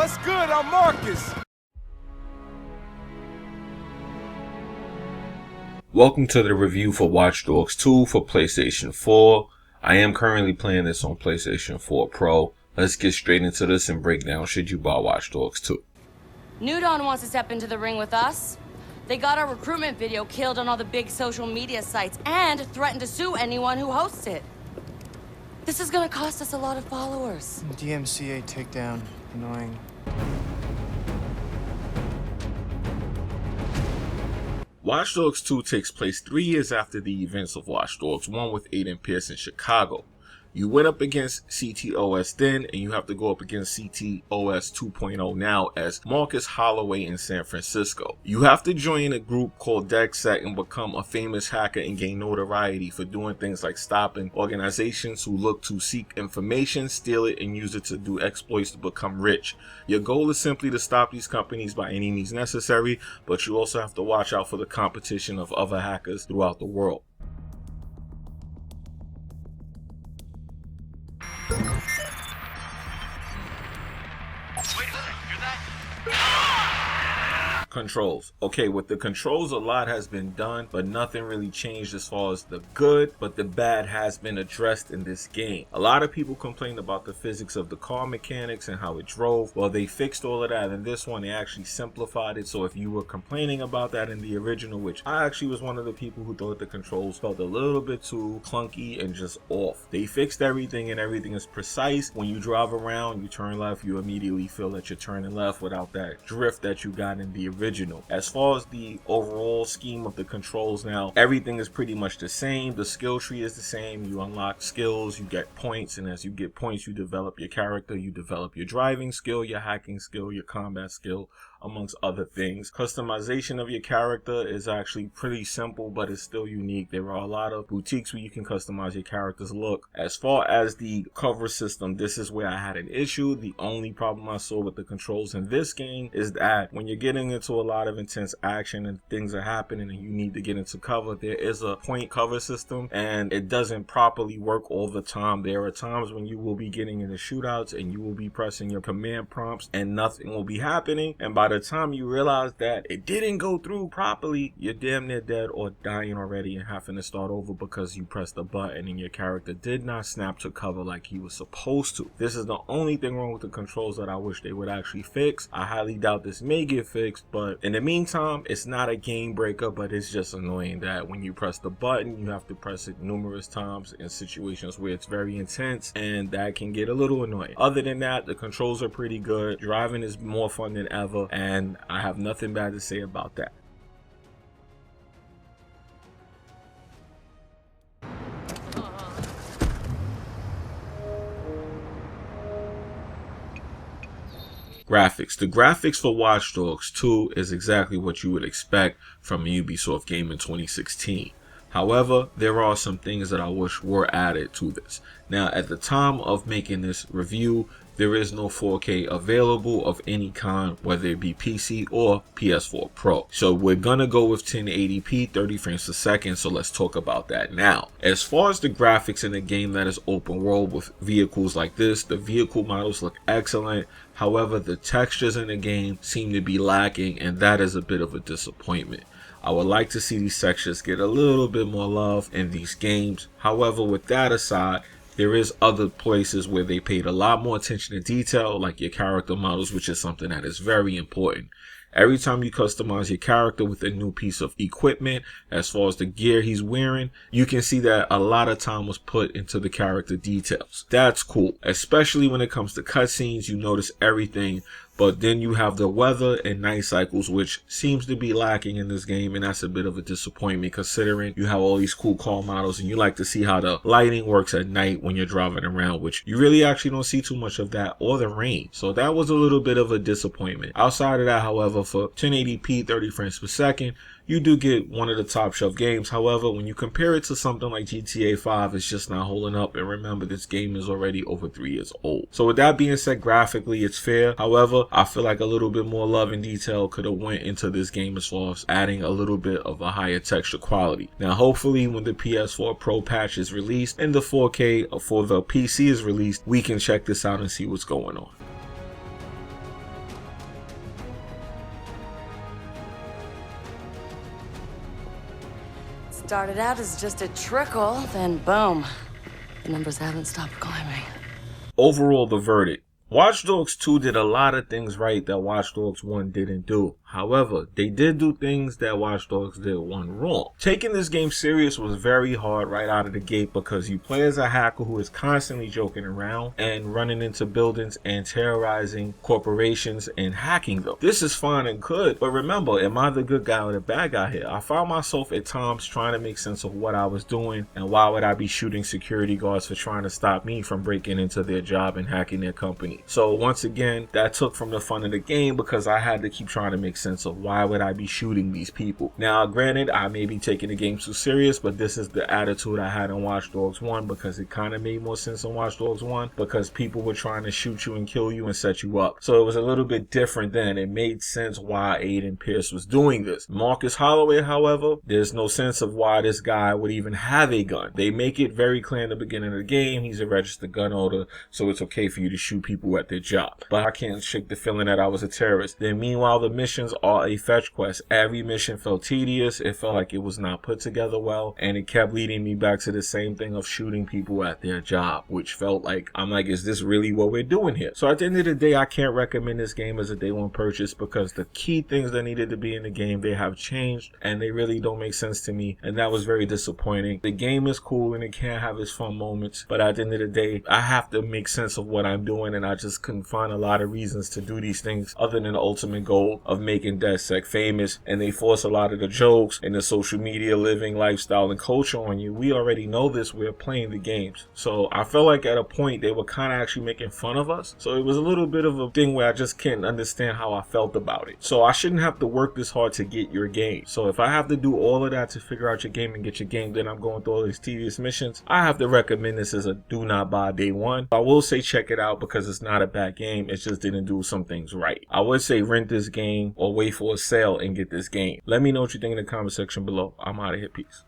What's good? I'm Marcus. Welcome to the review for Watch Dogs 2 for PlayStation 4. I am currently playing this on PlayStation 4 Pro. Let's get straight into this and break down should you buy Watch Dogs 2. New Dawn wants to step into the ring with us. They got our recruitment video killed on all the big social media sites and threatened to sue anyone who hosts it. This is gonna cost us a lot of followers. DMCA takedown. Annoying. Watch Dogs 2 takes place 3 years after the events of Watch Dogs 1 with Aiden Pierce in Chicago. You went up against CTOS then, and you have to go up against CTOS 2.0 now as Marcus Holloway in San Francisco. You have to join a group called DexSec and become a famous hacker and gain notoriety for doing things like stopping organizations who look to seek information, steal it, and use it to do exploits to become rich. Your goal is simply to stop these companies by any means necessary, but you also have to watch out for the competition of other hackers throughout the world. Controls. Okay, with the controls, a lot has been done, but nothing really changed as far as the good, but the bad has been addressed in this game. A lot of people complained about the physics of the car mechanics and how it drove. Well, they fixed all of that in this one. They actually simplified it, so if you were complaining about that in the original, which I actually was one of the people who thought the controls felt a little bit too clunky and just off, they fixed everything and everything is precise. When you drive around, you turn left, you immediately feel that you're turning left without that drift that you got in the original. As far as the overall scheme of the controls now, everything is pretty much the same. The skill tree is the same. You unlock skills, you get points, and as you get points, you develop your character, you develop your driving skill, your hacking skill, your combat skill, amongst other things. Customization of your character is actually pretty simple, but it's still unique. There are a lot of boutiques where you can customize your character's look. As far as the cover system, this is where I had an issue. The only problem I saw with the controls in this game is that when you're getting into a lot of intense action and things are happening and you need to get into cover, there is a point cover system and it doesn't properly work all the time. There are times when you will be getting into shootouts and you will be pressing your command prompts and nothing will be happening, and by the time you realize that it didn't go through properly, you're damn near dead or dying already and having to start over because you pressed the button and your character did not snap to cover like he was supposed to. This is the only thing wrong with the controls that I wish they would actually fix. I highly doubt this may get fixed, but in the meantime, it's not a game breaker, but it's just annoying that when you press the button, you have to press it numerous times in situations where it's very intense, and that can get a little annoying. Other than that, the controls are pretty good. Driving is more fun than ever, and I have nothing bad to say about that. Graphics. The graphics for Watch Dogs 2 is exactly what you would expect from a Ubisoft game in 2016. However, there are some things that I wish were added to this. Now, at the time of making this review, there is no 4K available of any kind, whether it be PC or PS4 Pro. So we're gonna go with 1080p, 30 frames per second, so let's talk about that now. As far as the graphics in a game that is open world with vehicles like this, the vehicle models look excellent. However, the textures in the game seem to be lacking, and that is a bit of a disappointment. I would like to see these textures get a little bit more love in these games. However, with that aside, there is other places where they paid a lot more attention to detail, like your character models, which is something that is very important. Every time you customize your character with a new piece of equipment, as far as the gear he's wearing, you can see that a lot of time was put into the character details. That's cool, especially when it comes to cutscenes. You notice everything, but then you have the weather and night cycles, which seems to be lacking in this game, and that's a bit of a disappointment considering you have all these cool car models and you like to see how the lighting works at night when you're driving around, which you really actually don't see too much of that, or the rain. So that was a little bit of a disappointment. Outside of that, however, for 1080p 30 frames per second, you do get one of the top shelf games. However, when you compare it to something like GTA 5, it's just not holding up. And remember, this game is already over 3 years old. So with that being said, graphically, it's fair. However, I feel like a little bit more love and detail could have went into this game as far as adding a little bit of a higher texture quality. Now, hopefully, when the PS4 Pro patch is released and the 4K for the PC is released, we can check this out and see what's going on. Started out as just a trickle, then boom. The numbers haven't stopped climbing. Overall, the verdict. Watch Dogs 2 did a lot of things right that Watch Dogs 1 didn't do. However, they did do things that Watch Dogs did 1 wrong. Taking this game serious was very hard right out of the gate because you play as a hacker who is constantly joking around and running into buildings and terrorizing corporations and hacking them. This is fine and good, but remember, am I the good guy or the bad guy here? I found myself at times trying to make sense of what I was doing and why would I be shooting security guards for trying to stop me from breaking into their job and hacking their company. So once again, that took from the fun of the game because I had to keep trying to make sense of why would I be shooting these people. Now granted, I may be taking the game too serious, but this is the attitude I had in Watch Dogs 1 because it kind of made more sense in Watch Dogs 1 because people were trying to shoot you and kill you and set you up. So it was a little bit different then. It made sense why Aiden Pierce was doing this. Marcus Holloway, however, there's no sense of why this guy would even have a gun. They make it very clear in the beginning of the game he's a registered gun holder, so it's okay for you to shoot people at their job. But I can't shake the feeling that I was a terrorist. Then meanwhile, the missions are a fetch quest. Every mission felt tedious. It felt like it was not put together well, and it kept leading me back to the same thing of shooting people at their job, which felt like, I'm like, is this really what we're doing here? So at the end of the day, I can't recommend this game as a day one purchase because the key things that needed to be in the game, they have changed and they really don't make sense to me, and that was very disappointing. The game is cool and it can have its fun moments, but at the end of the day, I have to make sense of what I'm doing, and I just couldn't find a lot of reasons to do these things other than the ultimate goal of making DedSec famous, and they force a lot of the jokes and the social media living lifestyle and culture on you. We already know this. We're playing the games. So I felt like at a point they were kind of actually making fun of us. So it was a little bit of a thing where I just can't understand how I felt about it. So I shouldn't have to work this hard to get your game. So if I have to do all of that to figure out your game and get your game, then I'm going through all these tedious missions. I have to recommend this as a do not buy day one. I will say check it out because it's not a bad game. It just didn't do some things right. I would say rent this game or wait for a sale and get this game. Let me know what you think in the comment section below. I'm out of here. Peace.